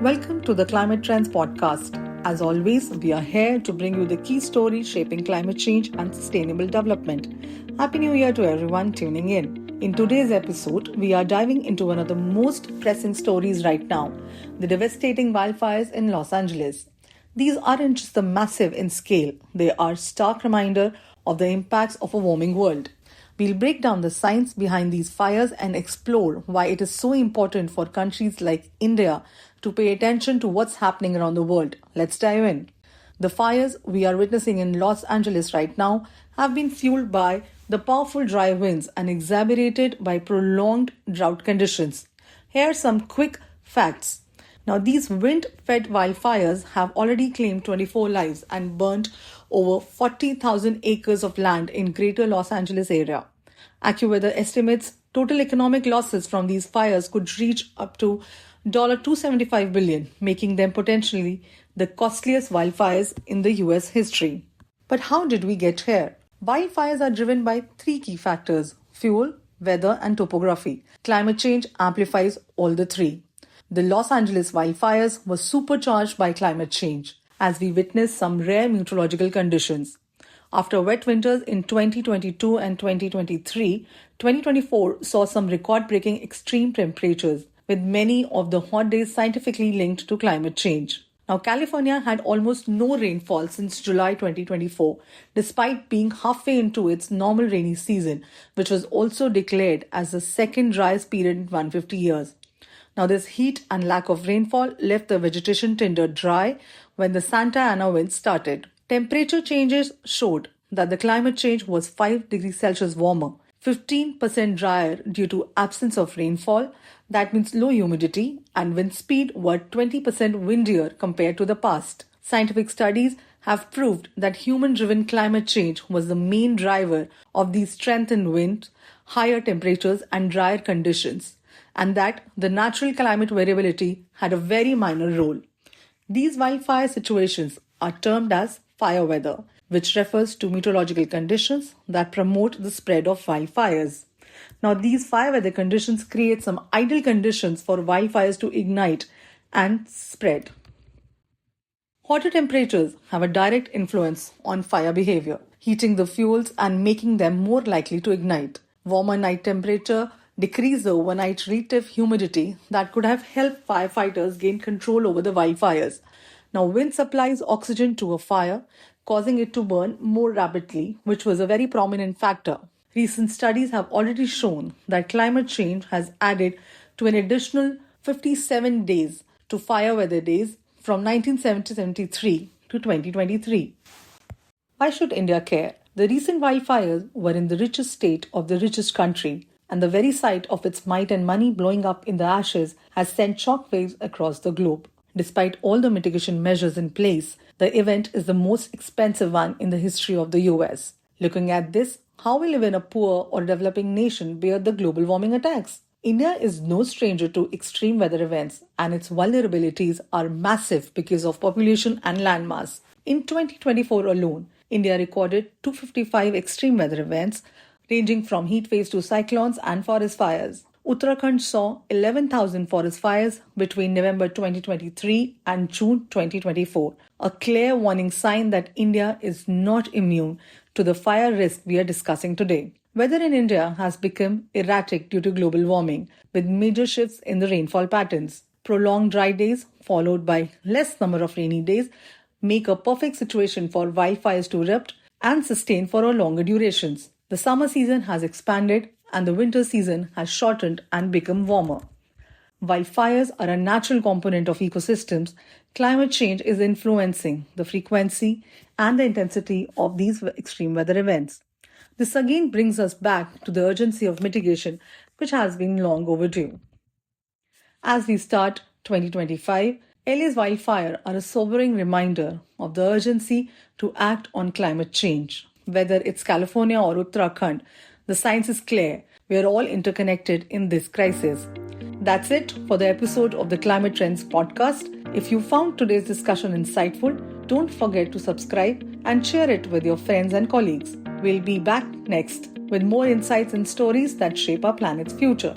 Welcome to the Climate Trends podcast. As always, we are here to bring you the key stories shaping climate change and sustainable development. Happy New Year to everyone tuning in. In today's episode, we are diving into one of the most pressing stories right now, the devastating wildfires in Los Angeles. These aren't just the massive in scale, they are a stark reminder of the impacts of a warming world. We'll break down the science behind these fires and explore why it is so important for countries like India to pay attention to what's happening around the world. Let's dive in. The fires we are witnessing in Los Angeles right now have been fueled by the powerful dry winds and exacerbated by prolonged drought conditions. Here are some quick facts. Now, these wind-fed wildfires have already claimed 24 lives and burnt over 40,000 acres of land in greater Los Angeles area. AccuWeather estimates total economic losses from these fires could reach up to $275 billion, making them potentially the costliest wildfires in the US history. But how did we get here? Wildfires are driven by three key factors: fuel, weather, and topography. Climate change amplifies all the three. The Los Angeles wildfires were supercharged by climate change, as we witnessed some rare meteorological conditions. After wet winters in 2022 and 2023, 2024 saw some record-breaking extreme temperatures, with many of the hot days scientifically linked to climate change. Now, California had almost no rainfall since July 2024, despite being halfway into its normal rainy season, which was also declared as the second driest period in 150 years. Now, this heat and lack of rainfall left the vegetation tinder dry when the Santa Ana winds started. Temperature changes showed that the climate change was 5 degrees Celsius warmer, 15% drier due to absence of rainfall, that means low humidity, and wind speed were 20% windier compared to the past. Scientific studies have proved that human-driven climate change was the main driver of these strengthened winds, higher temperatures, and drier conditions, and that the natural climate variability had a very minor role. These wildfire situations are termed as fire weather, which refers to meteorological conditions that promote the spread of wildfires. Now, these fire weather conditions create some ideal conditions for wildfires to ignite and spread. Hotter temperatures have a direct influence on fire behavior, heating the fuels and making them more likely to ignite. Warmer night temperature decrease the overnight relative humidity that could have helped firefighters gain control over the wildfires. Now, wind supplies oxygen to a fire, causing it to burn more rapidly, which was a very prominent factor. Recent studies have already shown that climate change has added to an additional 57 days to fire weather days from 1973 to 2023. Why should India care? The recent wildfires were in the richest state of the richest country, and the very sight of its might and money blowing up in the ashes has sent shockwaves across the globe. Despite all the mitigation measures in place, the event is the most expensive one in the history of the US. Looking at this, how will even a poor or developing nation bear the global warming attacks? India is no stranger to extreme weather events, and its vulnerabilities are massive because of population and landmass. In 2024 alone, India recorded 255 extreme weather events, ranging from heat waves to cyclones and forest fires. Uttarakhand saw 11,000 forest fires between November 2023 and June 2024, a clear warning sign that India is not immune to the fire risk we are discussing today. Weather in India has become erratic due to global warming, with major shifts in the rainfall patterns. Prolonged dry days, followed by less number of rainy days, make a perfect situation for wildfires to erupt and sustain for a longer durations. The summer season has expanded and the winter season has shortened and become warmer. While fires are a natural component of ecosystems, climate change is influencing the frequency and the intensity of these extreme weather events. This again brings us back to the urgency of mitigation, which has been long overdue. As we start 2025, LA's wildfires are a sobering reminder of the urgency to act on climate change. Whether it's California or Uttarakhand, the science is clear. We are all interconnected in this crisis. That's it for the episode of the Climate Trends podcast. If you found today's discussion insightful, don't forget to subscribe and share it with your friends and colleagues. We'll be back next with more insights and stories that shape our planet's future.